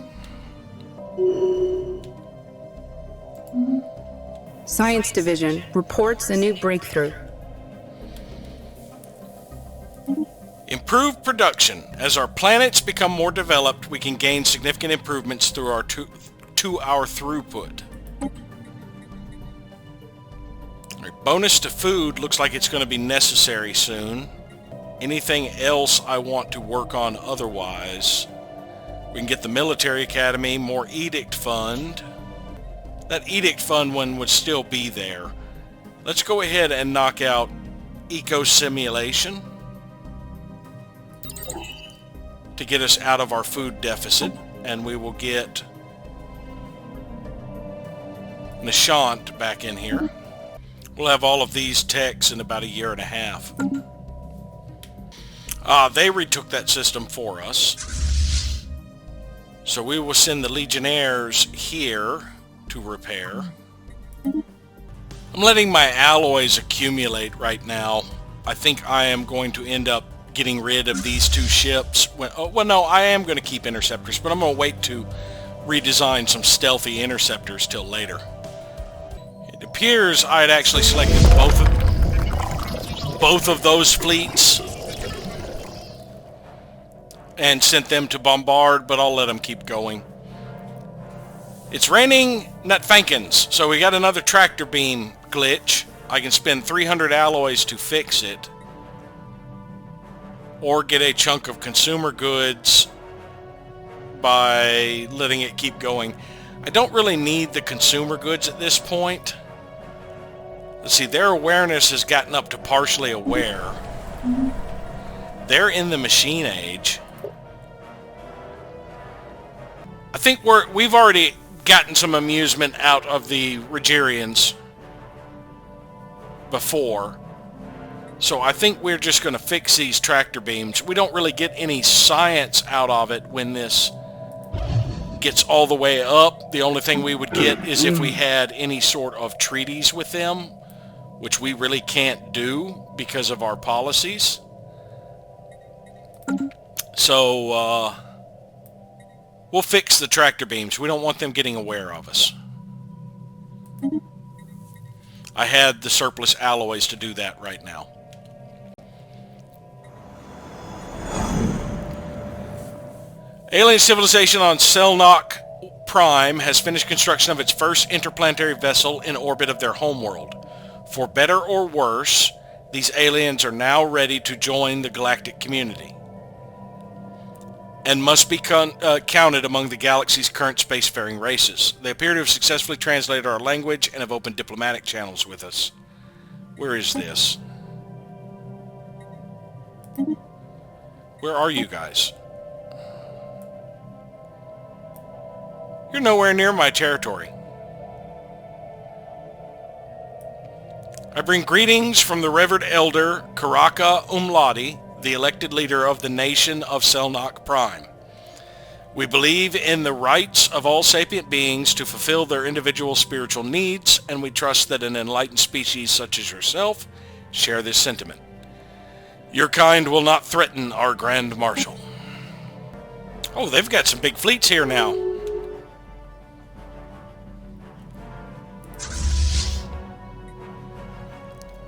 Science Division reports a new breakthrough. Improved production. As our planets become more developed, we can gain significant improvements through our two-hour throughput. Right, bonus to food looks like it's going to be necessary soon. Anything else I want to work on otherwise? We can get the military academy, more edict fund. That edict fund one would still be there. Let's go ahead and knock out eco simulation to get us out of our food deficit, and we will get Nishant back in here. We'll have all of these techs in about a year and a half. They retook that system for us. So we will send the Legionnaires here to repair. I'm letting my alloys accumulate right now. I think I am going to end up getting rid of these two ships. Well, no, I am going to keep interceptors, but I'm going to wait to redesign some stealthy interceptors till later. It appears I had actually selected both of those fleets and sent them to bombard, but I'll let them keep going. It's raining nutfankins, so we got another tractor beam glitch. I can spend 300 alloys to fix it, or get a chunk of consumer goods by letting it keep going. I don't really need the consumer goods at this point. Let's see, their awareness has gotten up to partially aware. They're in the machine age. I think we've already gotten some amusement out of the Rigerians before. So I think we're just going to fix these tractor beams. We don't really get any science out of it when this gets all the way up. The only thing we would get is if we had any sort of treaties with them, which we really can't do because of our policies. So, we'll fix the tractor beams. We don't want them getting aware of us. I had the surplus alloys to do that right now. Alien civilization on Selnock Prime has finished construction of its first interplanetary vessel in orbit of their homeworld. For better or worse, these aliens are now ready to join the galactic community and must be counted among the galaxy's current spacefaring races. They appear to have successfully translated our language and have opened diplomatic channels with us. Where is this? Where are you guys? You're nowhere near my territory. I bring greetings from the Revered Elder Karaka Umladi, the elected leader of the nation of Selnock Prime. We believe in the rights of all sapient beings to fulfill their individual spiritual needs, and we trust that an enlightened species such as yourself share this sentiment. Your kind will not threaten our Grand Marshal. Oh, they've got some big fleets here now.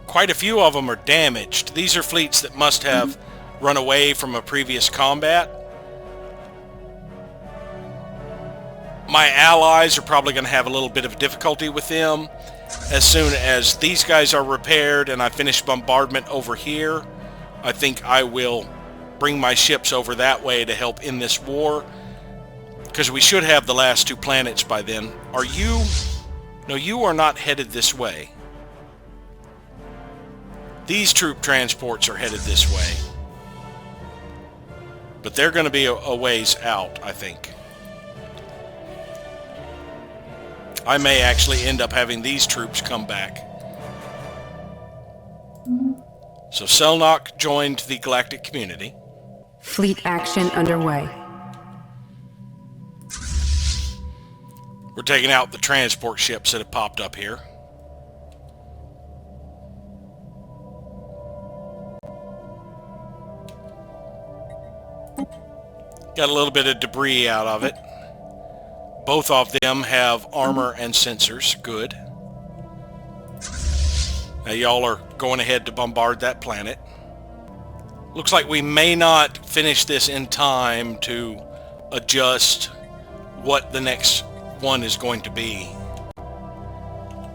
Quite a few of them are damaged. These are fleets that must have run away from a previous combat. My allies are probably going to have a little bit of difficulty with them. As soon as these guys are repaired and I finish bombardment over here, I think I will bring my ships over that way to help in this war. Because we should have the last 2 planets by then. Are you... No, you are not headed this way. These troop transports are headed this way. But they're going to be a ways out, I think. I may actually end up having these troops come back. So Selnock joined the galactic community. Fleet action underway. We're taking out the transport ships that have popped up here. Got a little bit of debris out of it. Both of them have armor and sensors. Good. Now y'all are going ahead to bombard that planet. Looks like we may not finish this in time to adjust what the next one is going to be.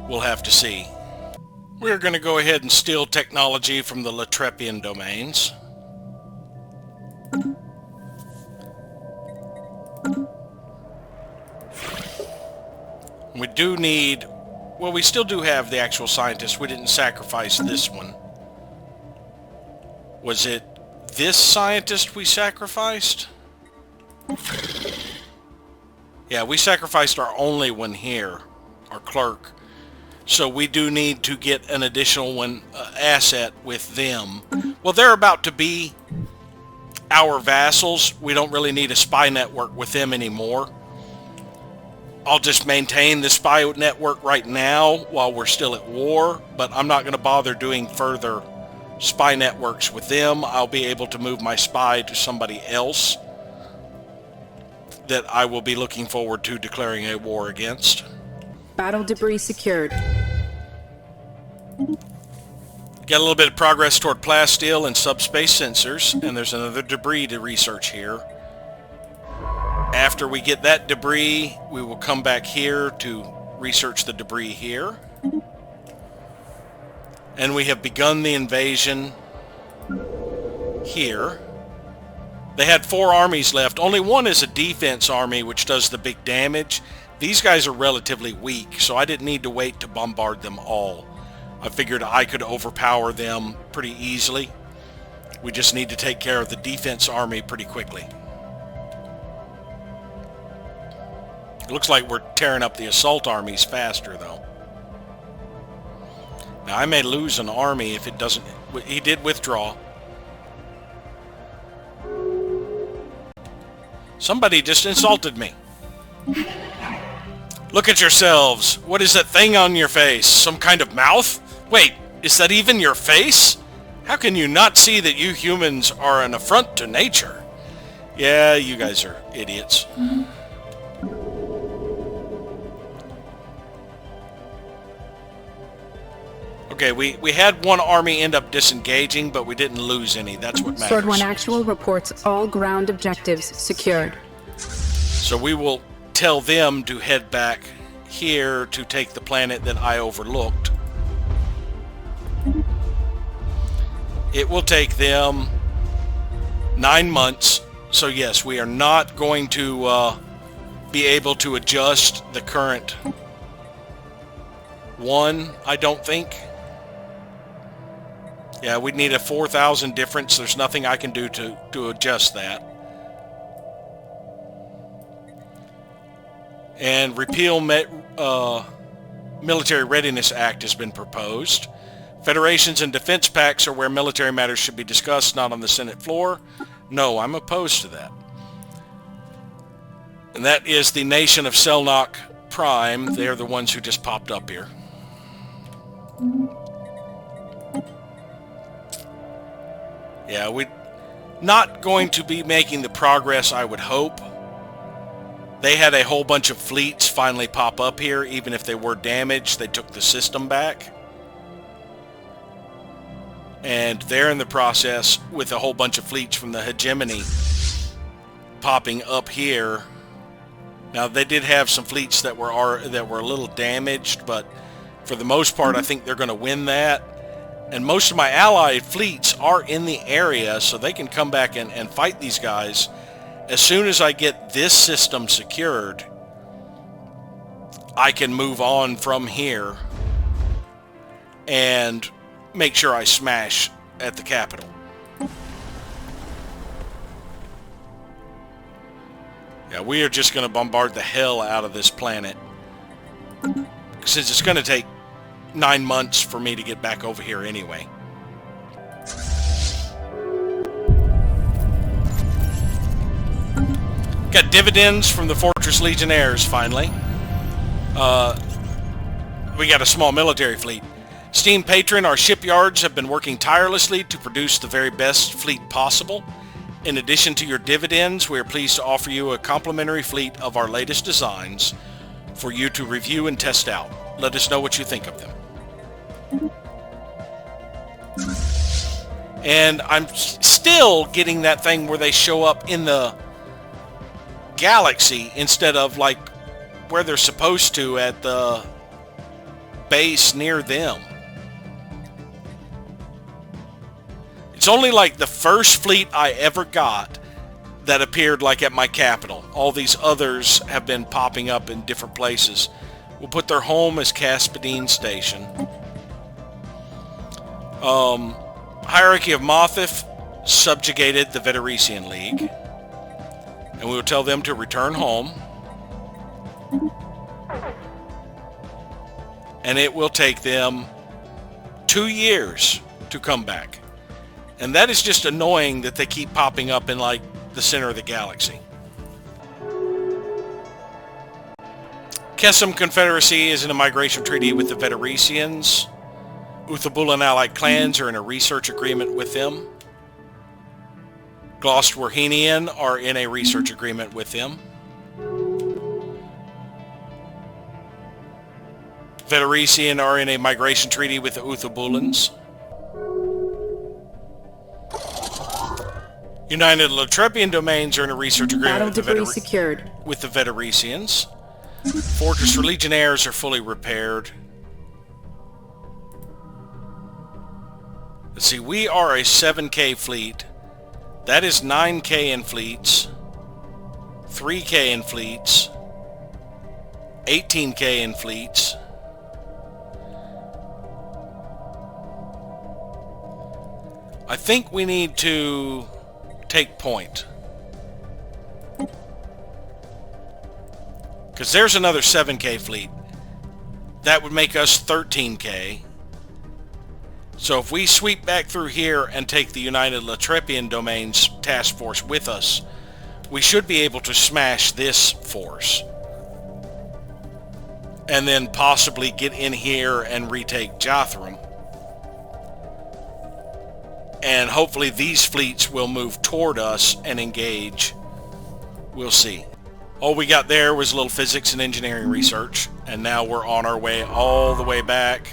We'll have to see. We're going to go ahead and steal technology from the Latrepian domains. We do need... Well, we still do have the actual scientists. We didn't sacrifice this one. Was it this scientist we sacrificed? Yeah, we sacrificed our only one here, our clerk. So we do need to get an additional one asset with them. Well, they're about to be our vassals. We don't really need a spy network with them anymore. I'll just maintain the spy network right now while we're still at war, but I'm not going to bother doing further spy networks with them. I'll be able to move my spy to somebody else that I will be looking forward to declaring a war against. Battle debris secured. Got a little bit of progress toward plasteel and subspace sensors, and there's another debris to research here. After we get that debris, we will come back here to research the debris here. And we have begun the invasion here. They had 4 armies left. Only one is a defense army, which does the big damage. These guys are relatively weak, so I didn't need to wait to bombard them all. I figured I could overpower them pretty easily. We just need to take care of the defense army pretty quickly. It looks like we're tearing up the assault armies faster, though. Now, I may lose an army if it doesn't... He did withdraw. Somebody just insulted me. Look at yourselves. What is that thing on your face? Some kind of mouth? Wait, is that even your face? How can you not see that you humans are an affront to nature? Yeah, you guys are idiots. Okay, we had one army end up disengaging, but we didn't lose any. That's what matters. Sword 1 Actual reports all ground objectives secured. So we will tell them to head back here to take the planet that I overlooked. It will take them 9 months. So yes, we are not going to be able to adjust the current one, I don't think. Yeah, we'd need a 4,000 difference. There's nothing I can do to adjust that. And repeal Military Readiness Act has been proposed. Federations and defense pacts are where military matters should be discussed, not on the Senate floor. No, I'm opposed to that. And that is the nation of Selnock Prime. They're the ones who just popped up here. Yeah, we're not going to be making the progress I would hope. They had a whole bunch of fleets finally pop up here. Even if they were damaged, they took the system back. And they're in the process with a whole bunch of fleets from the hegemony popping up here. Now, they did have some fleets that were a little damaged, but for the most part, I think they're going to win that. And most of my allied fleets are in the area, so they can come back and fight these guys. As soon as I get this system secured, I can move on from here and make sure I smash at the capital. Yeah, we are just going to bombard the hell out of this planet. Since it's going to take 9 months for me to get back over here anyway. Got dividends from the Fortress Legionnaires, finally. We got a small military fleet. Esteemed patron, our shipyards have been working tirelessly to produce the very best fleet possible. In addition to your dividends, we are pleased to offer you a complimentary fleet of our latest designs for you to review and test out. Let us know what you think of them. And I'm still getting that thing where they show up in the galaxy instead of like where they're supposed to at the base near them. It's only like the first fleet I ever got that appeared like at my capital. All these others have been popping up in different places. We'll put their home as Caspadine Station. Hierarchy of Mothif subjugated the Veteresian League. And we will tell them to return home. And it will take them 2 years to come back. And that is just annoying that they keep popping up in, like, the center of the galaxy. Kesem Confederacy is in a migration treaty with the Veteresians. Uthabulan allied clans are in a research agreement with them. Glostwarhenian are in a research agreement with them. Veteresian are in a migration treaty with the Uthabulans. United Latrepian domains are in a research agreement with the Veteresians. Fortress Legionnaires are fully repaired. Let's see, we are a 7K fleet. That is 9K in fleets, 3K in fleets, 18K in fleets. I think we need to take point. Because there's another 7K fleet. That would make us 13K. So if we sweep back through here and take the United Latrepian Domains task force with us, we should be able to smash this force. And then possibly get in here and retake Jotham. And hopefully these fleets will move toward us and engage. We'll see. All we got there was a little physics and engineering research. And now we're on our way all the way back.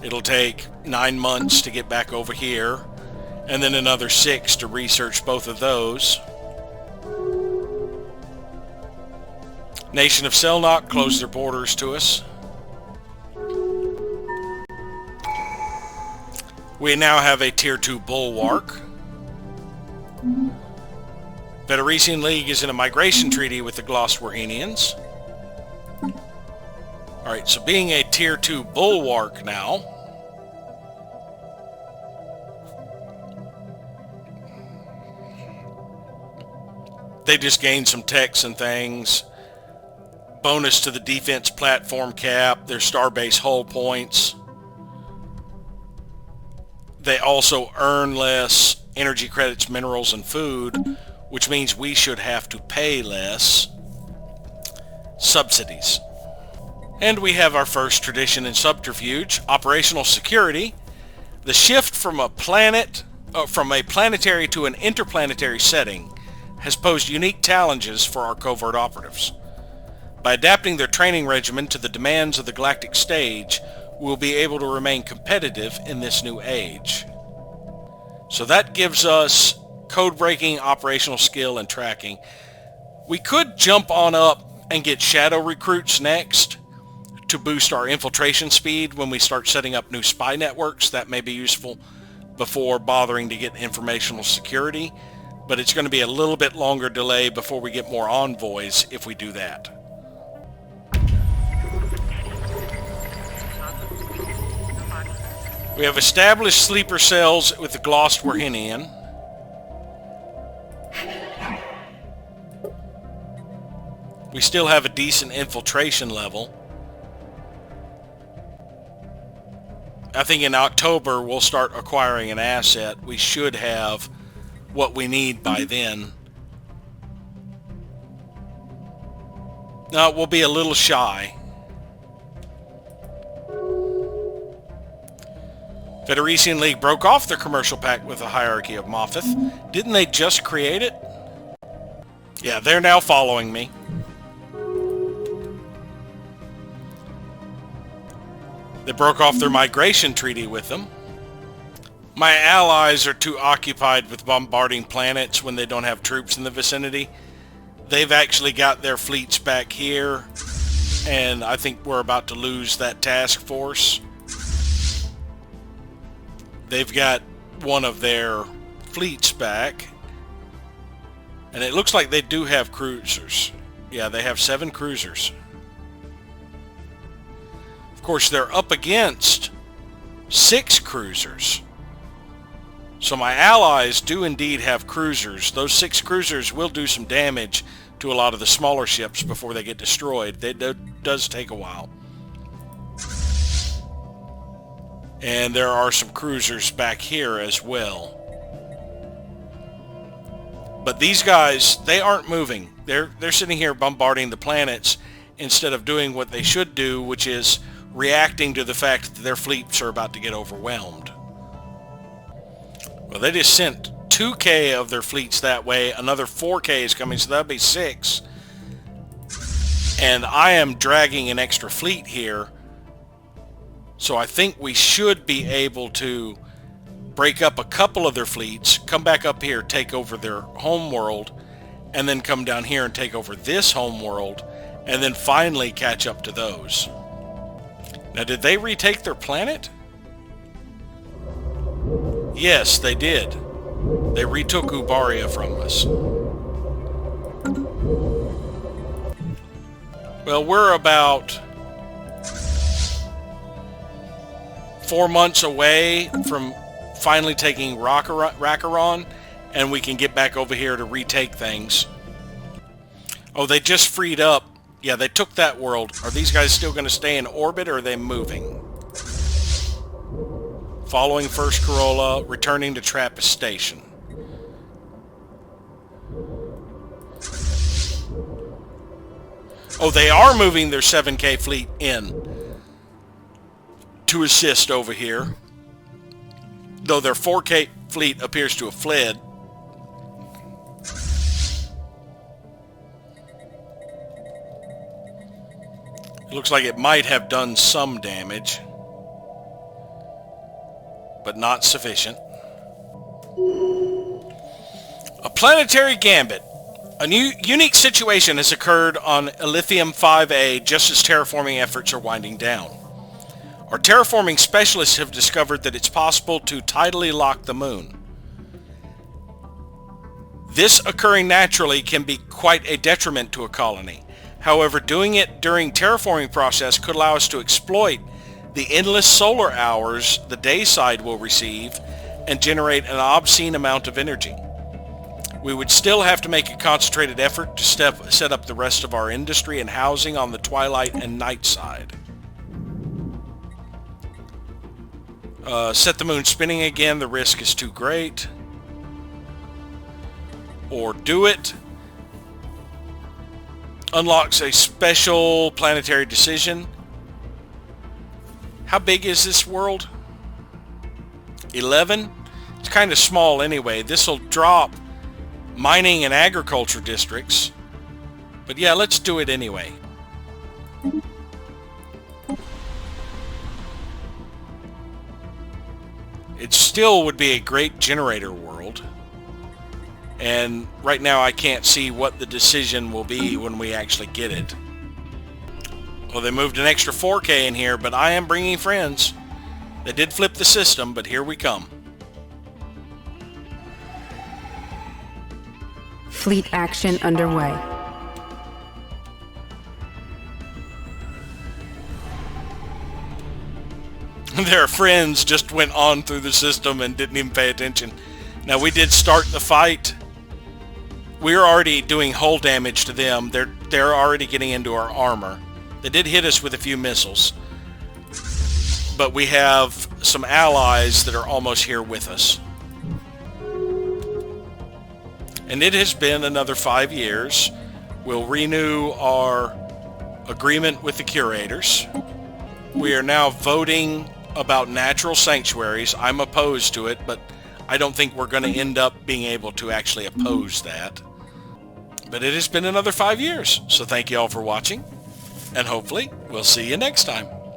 It'll take 9 months to get back over here. And then another 6 to research both of those. Nation of Selnock closed their borders to us. We now have a Tier 2 Bulwark. Veteresian League is in a migration treaty with the Glostwarhenians. Alright, so being a Tier 2 Bulwark now, they just gained some techs and things. Bonus to the defense platform cap, their starbase hull points. They also earn less energy credits, minerals, and food, which means we should have to pay less subsidies. And we have our first tradition in subterfuge, operational security. The shift from a planetary to an interplanetary setting has posed unique challenges for our covert operatives. By adapting their training regimen to the demands of the galactic stage, we will be able to remain competitive in this new age. So that gives us code-breaking, operational skill, and tracking. We could jump on up and get shadow recruits next to boost our infiltration speed when we start setting up new spy networks. That may be useful before bothering to get informational security, but it's going to be a little bit longer delay before we get more envoys if we do that. We have established sleeper cells with the Glost Werhinian. We still have a decent infiltration level. I think in October we'll start acquiring an asset. We should have what we need by then. Now we'll be a little shy. Federation League broke off their commercial pact with the hierarchy of Moffith. Didn't they just create it? Yeah, they're now following me. They broke off their migration treaty with them. My allies are too occupied with bombarding planets when they don't have troops in the vicinity. They've actually got their fleets back here, and I think we're about to lose that task force. They've got one of their fleets back, and it looks like they do have cruisers. Yeah, they have 7 cruisers. Of course, they're up against 6 cruisers. So my allies do indeed have cruisers. Those 6 cruisers will do some damage to a lot of the smaller ships before they get destroyed. It does take a while. And there are some cruisers back here as well. But these guys, they aren't moving. They're sitting here bombarding the planets instead of doing what they should do, which is reacting to the fact that their fleets are about to get overwhelmed. Well, they just sent 2K of their fleets that way. Another 4K is coming, so that'll be 6. And I am dragging an extra fleet here. So I think we should be able to break up a couple of their fleets, come back up here, take over their home world, and then come down here and take over this home world, and then finally catch up to those. Now, did they retake their planet? Yes, they did. They retook Ubaria from us. Well, we're about 4 months away from finally taking Rakaron, and we can get back over here to retake things. Oh, they just freed up. Yeah, they took that world. Are these guys still going to stay in orbit, or are they moving? Following First Corolla, returning to Trappist Station. Oh, they are moving their 7K fleet in to assist over here, though their 4K fleet appears to have fled. It looks like it might have done some damage, but not sufficient. A planetary gambit. A new unique situation has occurred on Elysium 5A just as terraforming efforts are winding down. Our terraforming specialists have discovered that it's possible to tidally lock the moon. This occurring naturally can be quite a detriment to a colony. However, doing it during terraforming process could allow us to exploit the endless solar hours the day side will receive and generate an obscene amount of energy. We would still have to make a concentrated effort to set up the rest of our industry and housing on the twilight and night side. Set the moon spinning again, the risk is too great. Or do it. Unlocks a special planetary decision. How big is this world? 11. It's kind of small anyway. This will drop mining and agriculture districts. But yeah, let's do it anyway. It still would be a great generator world. And right now I can't see what the decision will be when we actually get it. Well, they moved an extra 4K in here, but I am bringing friends. They did flip the system, but here we come. Fleet action underway. Their friends just went on through the system and didn't even pay attention. Now, we did start the fight. We're already doing hull damage to them. They're already getting into our armor. They did hit us with a few missiles. But we have some allies that are almost here with us. And it has been another 5 years. We'll renew our agreement with the curators. We are now voting about natural sanctuaries. I'm opposed to it, but I don't think we're going to end up being able to actually oppose that. But it has been another 5 years. So thank you all for watching. And hopefully we'll see you next time.